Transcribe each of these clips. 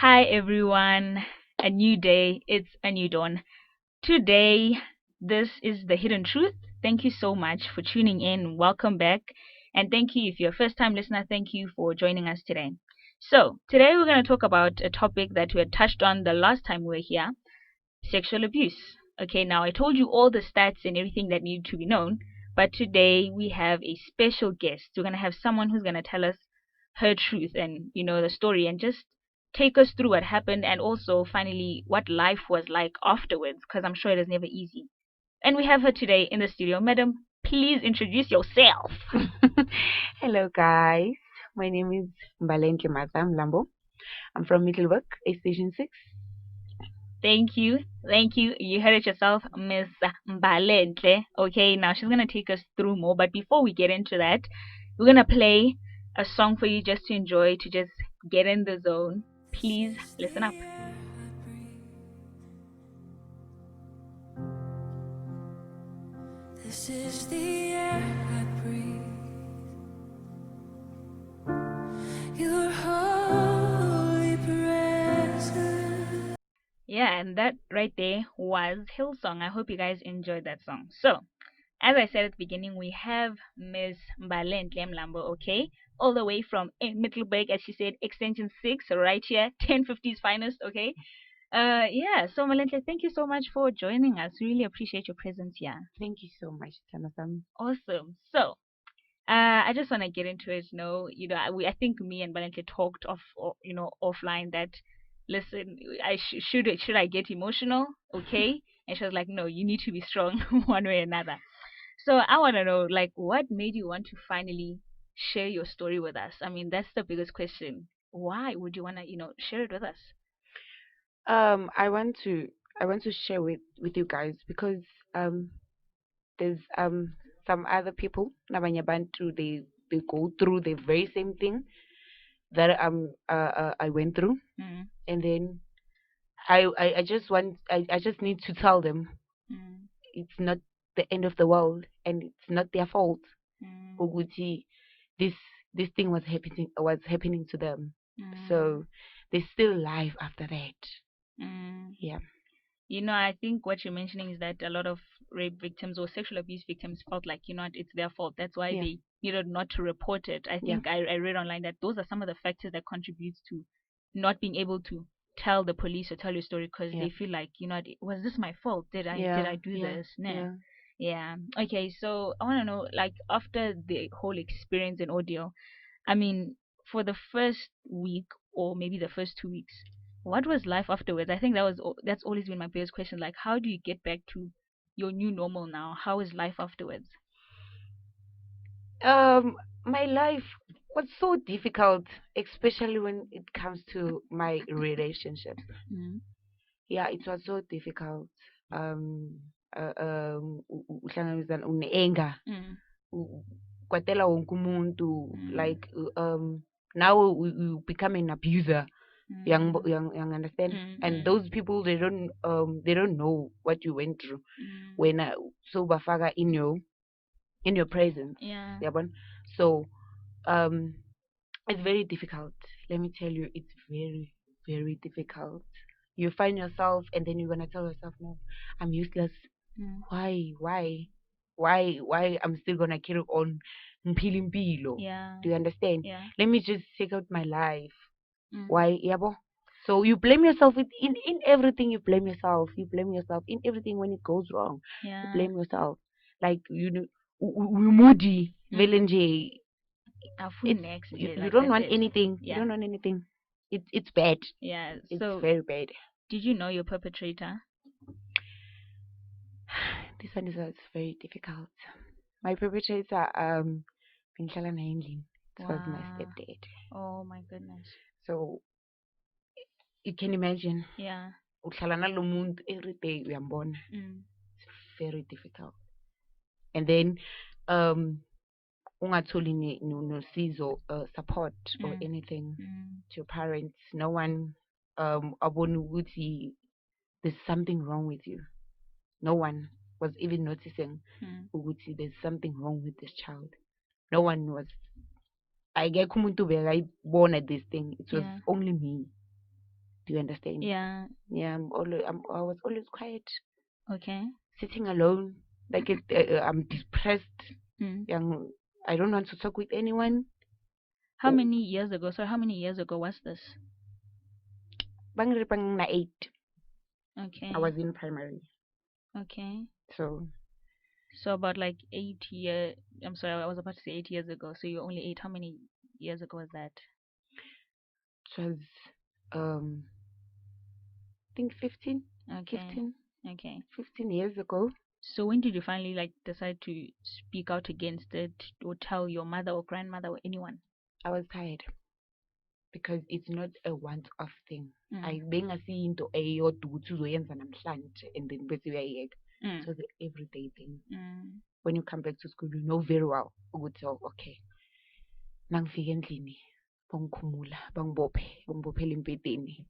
Hi everyone, a new day, it's a new dawn. Today, this is the Hidden Truth. Thank you so much for tuning in. Welcome back. And thank you, if you're a first time listener, thank you for joining us today. So, today we're going to talk about a topic that we had touched on the last time we were here, sexual abuse. Okay, now I told you all the stats and everything that needed to be known, but today we have a special guest. We're going to have someone who's going to tell us her truth and, the story and just take us through what happened and also finally what life was like afterwards because I'm sure it is never easy. And we have her today in the studio. Madam, please introduce yourself. Hello, guys. My name is Mbalenhle Martha Mlambo. I'm from Middleburg, A Station 6. Thank you. Thank you. You heard it yourself, Miss Mbalenhle. Okay, now she's going to take us through more. But before we get into that, we're going to play a song for you just to enjoy, to just get in the zone. Please listen up. This is the air I breathe. Your holy presence. Yeah, and that right there was Hillsong. I hope you guys enjoyed that song. So, as I said at the beginning, we have Miss Mbalenhle Mlambo, okay? All the way from Middleburg, as she said, extension 6, right here, 1050's finest, okay? Yeah, so Mbalenhle, thank you so much for joining us. Really appreciate your presence here. Thank you so much, Talitha. Awesome. So, I just want to get into it. I think me and Mbalenhle talked offline that, listen, should I get emotional? Okay. And she was like, no, you need to be strong one way or another. So I want to know, like, what made you want to finally share your story with us? I mean, that's the biggest question. Why would you want to, share it with us? I want to share with you guys because um there's some other people nabanye abantu they go through the very same thing that I went through, Mm, and then I just need to tell them mm, it's not the end of the world and it's not their fault. mm, Ukuthi this this thing was happening to them. mm, So there's still life after that. mm. Yeah. I think what you're mentioning is that a lot of rape victims or sexual abuse victims felt like, it's their fault. That's why Yeah. they needed not to report it. I Yeah. think I read online that those are some of the factors that contributes to not being able to tell the police or tell your story because Yeah. they feel like, was this my fault? Did Yeah. I do Yeah. this? Nah. Yeah. Yeah. Okay. So I want to know, like, after the whole experience and ordeal, I mean, for the first week or maybe the first 2 weeks, what was life afterwards? I think that's always been my biggest question. Like, how do you get back to your new normal now? How is life afterwards? My life was so difficult, especially when it comes to my relationship. Mm, Yeah, it was so difficult. Um, uhlangabezana une-anger, mm, kwatela wonke umuntu, mm, like now we become an abuser. mm, Young understand, mm, and mm, those people they don't know what you went through mm. when so bafaka in your presence. Yeah. Yabon. So um it's very difficult. Let me tell you, it's very, very difficult. You find yourself, and then you're gonna tell yourself, "No, I'm useless. Mm, Why I'm still gonna carry on mphila impilo? yeah. Do you understand? Yeah. Let me just take out my life. Mm, Why, yabo? So you blame yourself in everything. You blame yourself. You blame yourself in everything when it goes wrong. You yeah. blame yourself. Like you know, we moody, Mm. village. A full It's next you, day, you like don't that's want it. anything. You Yeah. don't want anything. It's bad. Yeah. It's So, very bad. did you know your perpetrator? This one is very difficult. My perpetrator, Mbalenhle Martha. This was my Wow. stepdad. Oh my goodness. So you can imagine. Yeah. Uhlala nalo muntu every day uyambona. Mm, It's very difficult. And then ungatholi nosizo, support or mm, anything mm, to your parents. No one abona ukuthi there's something wrong with you. No one was even noticing mm. ukuthi there's something wrong with this child. No one was. Akekho umuntu bekayibona this thing. It was Yeah. only me. Do you understand? Yeah. Yeah, I was always quiet, Okay. sitting alone. Like I'm depressed. Mm. Young, I don't want to talk with anyone. How many years ago? So how many years ago was this? Bang na 8. Okay. I was in primary, Okay. so So about like 8 years. I'm sorry, I was about to say 8 years ago. So you're only 8. How many years ago was that? it was I think 15, Okay. 15, Okay. 15 years ago. So when did you finally like decide to speak out against it or tell your mother or grandmother or anyone? I was tired because it's not a once-off thing. Mm. Bengazi into eyodwa ukuthi uzoyenza namhlanje and then bese uyayeka. Mm. So the everyday thing. Mm. When you come back to school, you know very well ukuthi okay. Nangifika endlini bangikhumula, bangibophela empedeni.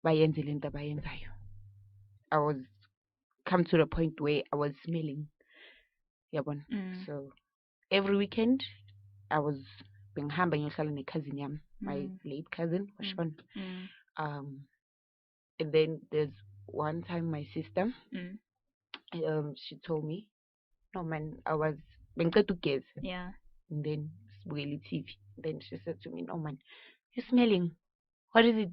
Bayenze lento abayenzayo. I was come to the point where I was smelling. Yabona. So every weekend I was bengihamba ngiyohlala ne-cousin yami, my late cousin washona. And then there's one time my sister she told me, no man, I was bengiceda ukugeza. Yeah. And then sibukela i-TV. Then she said to me, no man, you're smelling. What is it?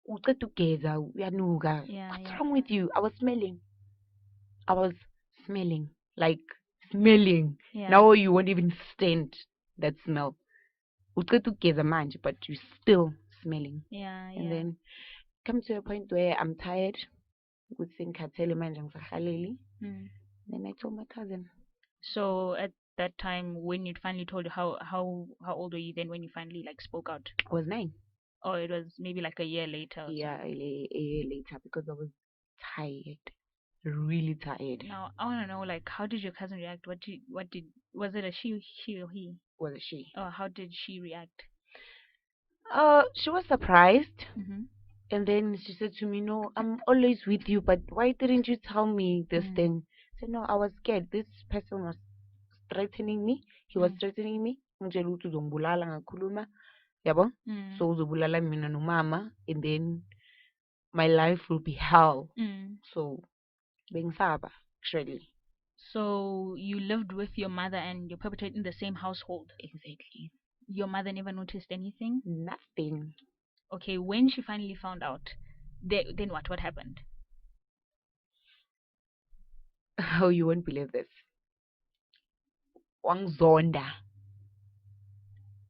Uceda ukugeza, uyanuka. What's wrong with you? I was smelling. Like smelling. Yeah. Now you won't even stand that smell. Uceda ukugeza manje, but you're still smelling. Yeah. And then come to a point where I'm tired. Ukuthi ngikhathele manje ngisahaleli. Then I told my cousin. So at that time when you finally told her, how old were you then when you finally like spoke out? I was 9. Or it was maybe like a year later or Yeah, something? a year later because I was tired. Really tired. Now I wanna know like how did your cousin react? What did was it a she or he? Was a she. Or how did she react? She was surprised. Mm-hmm. And then she said to me, no, I'm always with you, but why didn't you tell me this thing? I said, no, I was scared. This person was threatening me. He was threatening me. Ngitshela ukuthi uzongibulala ngakhuluma. Yabo? So uzobulala mina nomama, and then my life will be hell. So bengisaba actually. So you lived with your mother and your perpetrator in the same household? Exactly. Your mother never noticed anything? Nothing. Okay, when she finally found out, then what happened? Oh, you won't believe this. Wangzonda.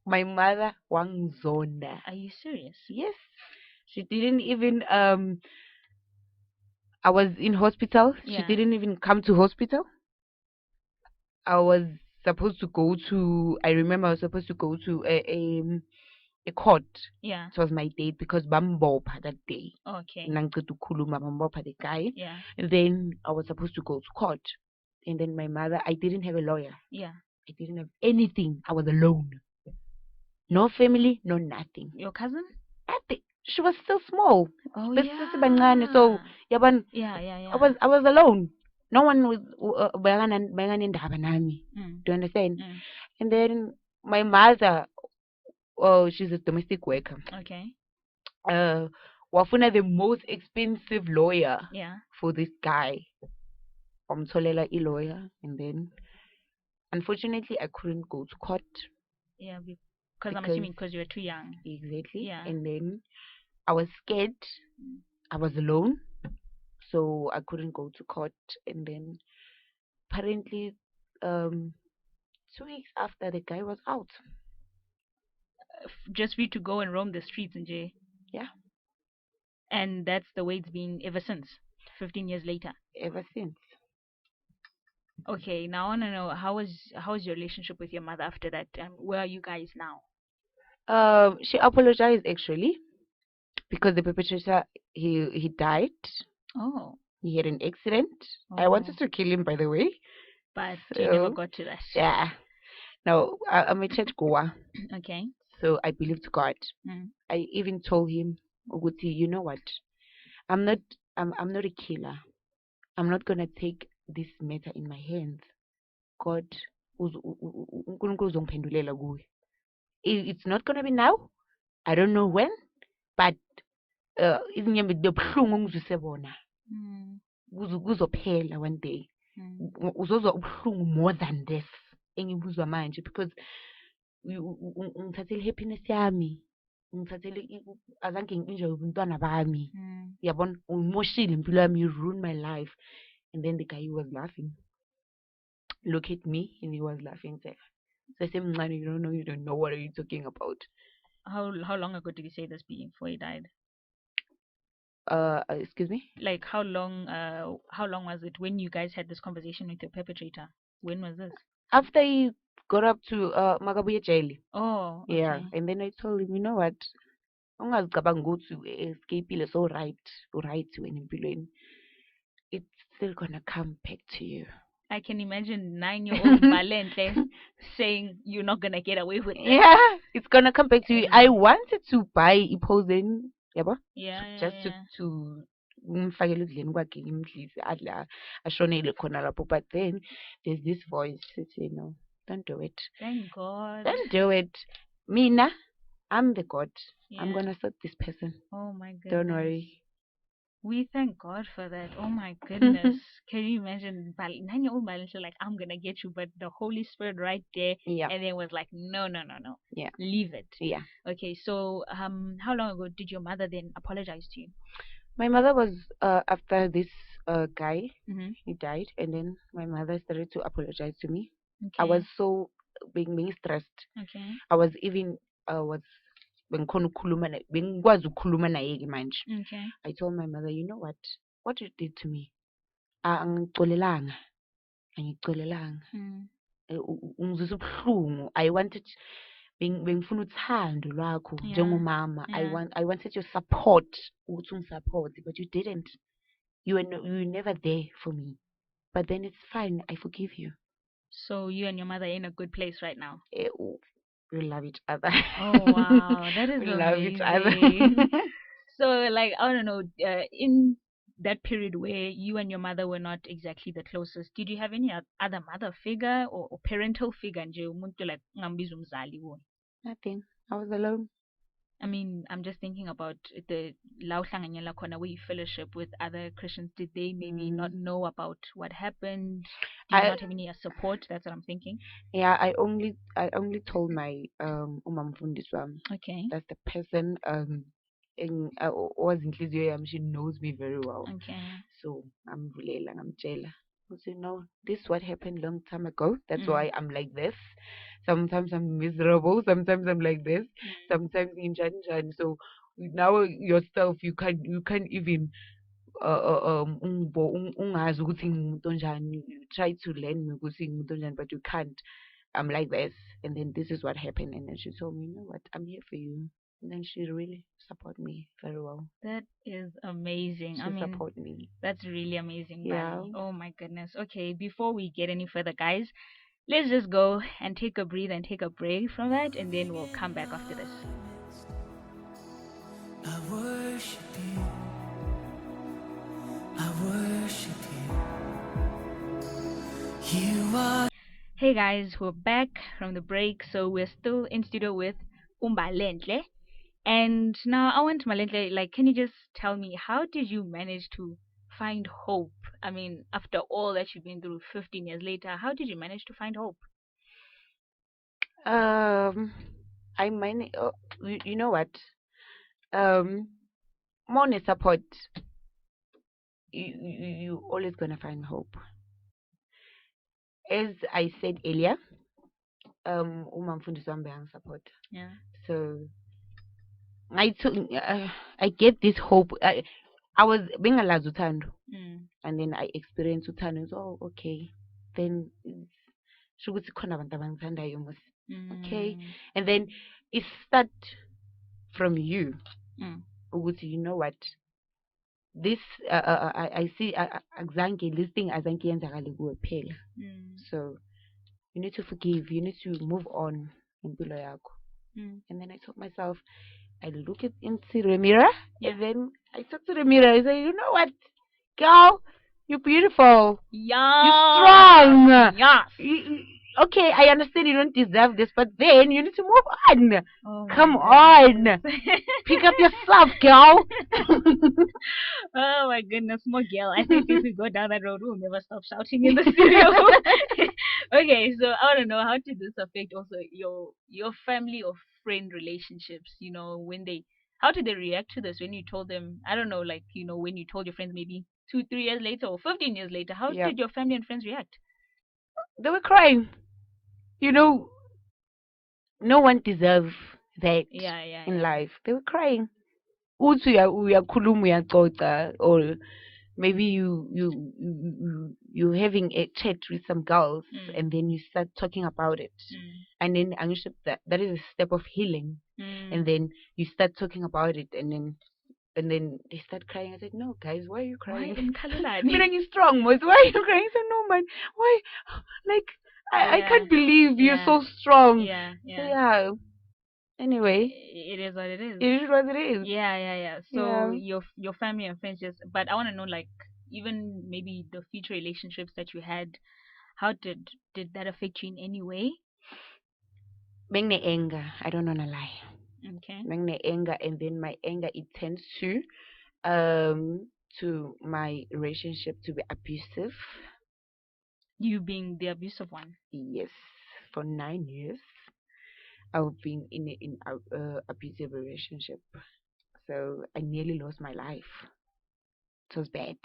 My mother wangzonda. Are you serious? Yes. She didn't even I was in hospital. Yeah. She didn't even come to hospital. I was supposed to go to a court. Yeah. It was my date because bambopha that day. Okay. Nangiceda ukukhuluma bambopha the guy. Yeah. And then I was supposed to go to court. And then my mother, I didn't have a lawyer. Yeah. I didn't have anything. I was alone. No family, no nothing. Your cousin? Nothing. She was still small. Oh But yeah. so Yeah. I was alone. No one was bekanendaba nami. Do you understand? And then my mother, she's a domestic worker. Okay. Wafuna the most expensive lawyer for this guy. Wamtholela lawyer, and then unfortunately I couldn't go to court. Yeah, because I'm assuming because you were too young. Exactly. Yeah. And then I was scared. I was alone, so I couldn't go to court. And then apparently 2 weeks after, the guy was out. Just for you to go and roam the streets in Jay. Yeah. And that's the way it's been ever since. 15 years later. Ever since. Okay, now I want to know how was your relationship with your mother after that? Where are you guys now? She apologized actually because the perpetrator he died. Oh. He had an accident. Oh. I wanted to kill him, by the way, but you never got to that. Yeah. Now I'm a church goer. Okay. So I believe to God. I even told him, Uguti, you know what? I'm not a killer. I'm not gonna take this matter in my hands. God, it's not gonna be now. I don't know when, but izinyembezi lobuhlungu ongizwise bona Mm. kuzophela one day. Uzozwa ubuhlungu more than this engibuzwa manje, because ngithathele happiness yami, ngithathele azange ngi-enjoy ubuntwana bami. Yabona, uyimoshile impilo yami, you ruined my life. And then the guy, he was laughing. Look at me, and he was laughing. So I said, you don't know what are you talking about. How long ago did you say this before he died? Excuse me? Like how long was it when you guys had this conversation with your perpetrator? When was this? After he got up to Magabuya jail. Oh, okay. Yeah. And then I told him, you know what? Ungazicabanga ukuthi escape so right when empilweni. It's still gonna come back to you. I can imagine 9-year-old Mbalenhle saying you're not gonna get away with it. Yeah, it's gonna come back to you. I wanted to buy a posing, just to ngimfakele udleni kwakhe ngimdlise adla ashonele khona lapho, but then there's this voice saying, no, don't do it. Thank God. Don't do it. Mina, I'm the God. I'm gonna sort this person. Oh my goodness. Don't worry. We thank God for that. Oh my goodness. Can you imagine 9-year-old Mbalenhle like, I'm gonna get you, but the Holy Spirit right there, and then was like, no. Yeah. Leave it. Yeah. Okay, so how long ago did your mother then apologize to you? My mother was after this guy, Mm-hmm. he died, and then my mother started to apologize to me. Okay. I was so being stressed. Okay. I was even bengikhona bengikwazi ukukhuluma naye manje. Okay. I told my mother, you know what you did to me, angicolelanga. Ungizwisa ubuhlungu. I wanted bengifuna uthando lwakho njengomama. I wanted your support, ukuthi ungisupport, but you didn't. You were never there for me. But then it's fine, I forgive you. So you and your mother are in a good place right now? We love each other. Oh wow, that is we amazing. love each other. So like, I don't know, in that period where you and your mother were not exactly the closest, did you have any other mother figure or parental figure nje umuntu like ungambiza umzali wona? Nothing. I was alone. I mean, I'm just thinking about the la uhlanganyela khona where you fellowship with other Christians. Did they maybe not know about what happened? Did you not have any support? That's what I'm thinking. Yeah, I only told my umamfundiswa. Okay. That's the person she knows me very well. Okay. So I'm jela. You know, this is what happened long time ago. That's why I'm like this. Sometimes I'm miserable. Sometimes I'm like this. Sometimes in Jan. So now yourself, you can't even ungazi ukuthi ngimuntu onjani. You try to learn ukuthi ngimuntu onjani, but you can't. I'm like this, and then this is what happened. And then she told me, you know what, I'm here for you. And then she really supported me very well. That is amazing. She supported me. That's really amazing. Yeah. Buddy. Oh my goodness. Okay, before we get any further, guys, let's just go and take a breathe and take a break from that, and then we'll come back after this. I worship you. I worship you. You are. Hey guys, we're back from the break. So we're still in studio with Mbalenhle. And now I want Mbalenhle, like, can you just tell me, how did you manage to find hope? I mean, after all that you've been through 15 years later, how did you manage to find hope? I manage, you know what? More support. You always gonna find hope. As I said earlier, umamfundisi wami support. Yeah. So I get this hope. I was being a uthando, and then I experienced uthando. So okay, then shukuthi khona abantu abangithandayo mos. Okay, and then it start from you. Ukuthi, you know what? This I see this thing azange yenzakale kuwe phela. So you need to forgive, you need to move on impilo yakho. And then I told myself, I look into the mirror, and then I talk to the mirror. I say, you know what, girl, you're beautiful. Yeah. You're strong. Yes. okay, I understand you don't deserve this, but then you need to move on. Oh my Come on. goodness. Pick up yourself, girl. Oh my goodness, more girl. I think if we go down that road, we'll never stop shouting in the studio. Okay, so I want to know, how did this affect also your family or friend relationships? You know, how did they react to this when you told them? I don't know, like, when you told your friends maybe 2, 3 years later or 15 years later. How Yeah. did your family and friends react? They were crying. You know, no one deserves that Yeah, yeah, in yeah. life. They were crying. Uthi uyakhuluma uyaxoxa, or maybe you having a chat with some girls, and then you start talking about it, and then angisho that is a step of healing, and then you start talking about it, and then they start crying. I said, no, guys, why are you Why crying? in Kalulani? Meaning you're strong, Moise. Why are you crying? I said, no, man. Why? Like, I Yeah, can't believe you're yeah, so strong. yeah, So yeah. yeah. Anyway, It is what it is. it is what it is. Yeah, yeah, yeah. So Yeah. your family and friends just, but I want to know, like, even maybe the future relationships that you had, how did that affect you in any way? Being the anger, I don't wanna lie. Okay. Being the anger, and then my anger, it tends um to my relationship to be abusive. You being the abusive one. Yes, for 9 years I've been in a abusive relationship. So I nearly lost my life. It was bad.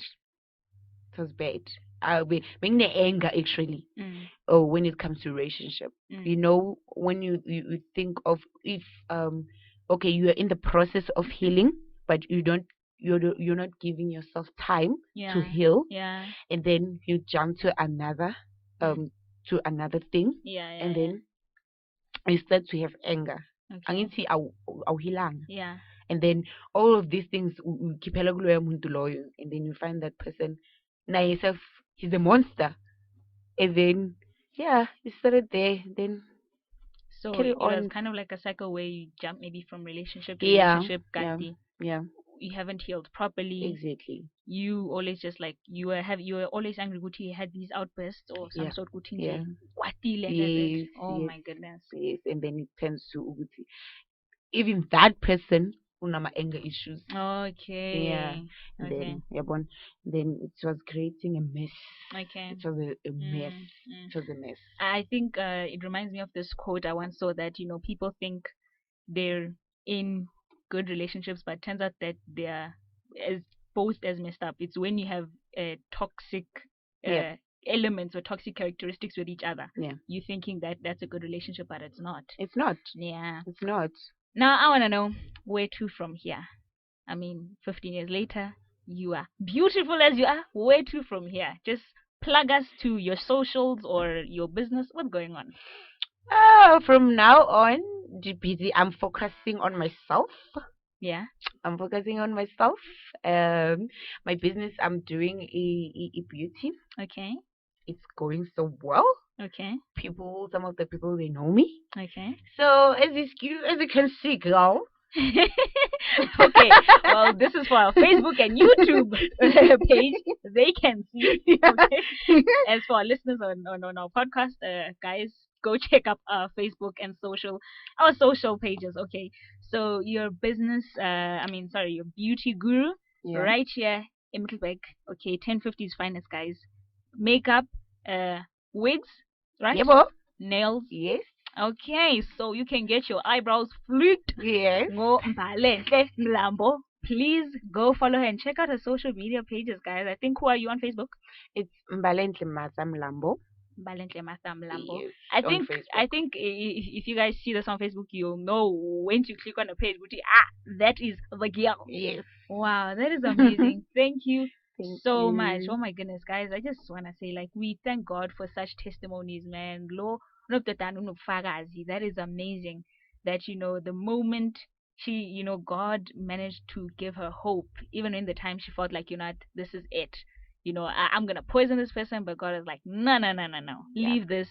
It was bad. I'll be being the anger actually. Or when it comes to relationship, you know, when you think of, if okay, you are in the process of healing, but you're not giving yourself time to Yeah. heal, Yeah. and then you jump to another thing, Yeah, yeah, and yeah. then you start to have anger. Okay. Angithi awuhilanga. Yeah. And then all of these things ukhiphela kuloyo muntu loyo, and then you find that person now yourself, he's a monster, and then yeah, you started there, then So carry it was on. kind of like a cycle where you jump maybe from relationship to Yeah, relationship, yeah, Gandhi. yeah, You haven't healed properly. exactly. You always just like you were always angry Guti, you had these outbursts or some Yeah, sort Guti yeah, nje, kwatile and that's it. yes, Oh yes, my goodness. yes, and then it turns to ukuthi even that person unama anger issues. Okay. Yeah, and Okay. then yabona, then it was creating a mess. Okay. It was a mess. It was a mess. I think it reminds me of this quote I once saw that, people think they're in good relationships, but it turns out that they're as both as messed up. It's when you have toxic Yeah. elements or toxic characteristics with each other. Yeah. You thinking that that's a good relationship, but it's not. It's not. Yeah. It's not. Now I want to know, where to from here? I mean, 15 years later, you are beautiful as you are. Where to from here? Just plug us to your socials or your business. What's going on? From now on, GPD, I'm focusing on myself. Yeah. I'm focusing on myself. My business, I'm doing a beauty. Okay. It's going so well. Okay. Some of the people, they know me. Okay. So as you can see, girl. Okay. Well, this is for our Facebook and YouTube page. They can see. Okay. As for our listeners on our podcast, guys, go check up our Facebook and our social pages. Okay. So your business, your beauty guru, right here in Middleburg. Okay, 1050's finest, guys. Makeup, wigs, right? Yeah, nails. Yes. Okay, so you can get your eyebrows flicked. Yes. Go Mbalenhle Mlambo. Please go follow her and check out her social media pages, guys. I think, who are you on Facebook? It's Mbalenhle Martha Mlambo. Mbalenhle Martha Mlambo. Yes, I on think Facebook. if you guys see this on Facebook, you'll know when to click on the page. That is the girl. Yes. Wow, that is amazing. Thank you Thank so you. much. Oh my goodness, guys. I just want to say, like, we thank God for such testimonies, man. That is amazing. That, the moment she, God managed to give her hope, even in the time she felt like, this is it. I'm going to poison this person, but God is like, no, no, no, no, no. Yeah. Leave this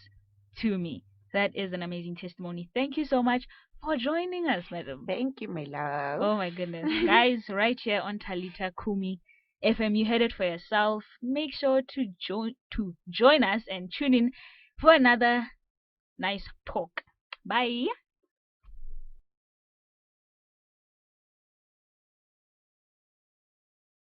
to me. That is an amazing testimony. Thank you so much for joining us, madam. Thank you, my love. Oh my goodness. Guys, right here on Talitha Cumi FM, you heard it for yourself. Make sure to join us and tune in for another nice talk. Bye.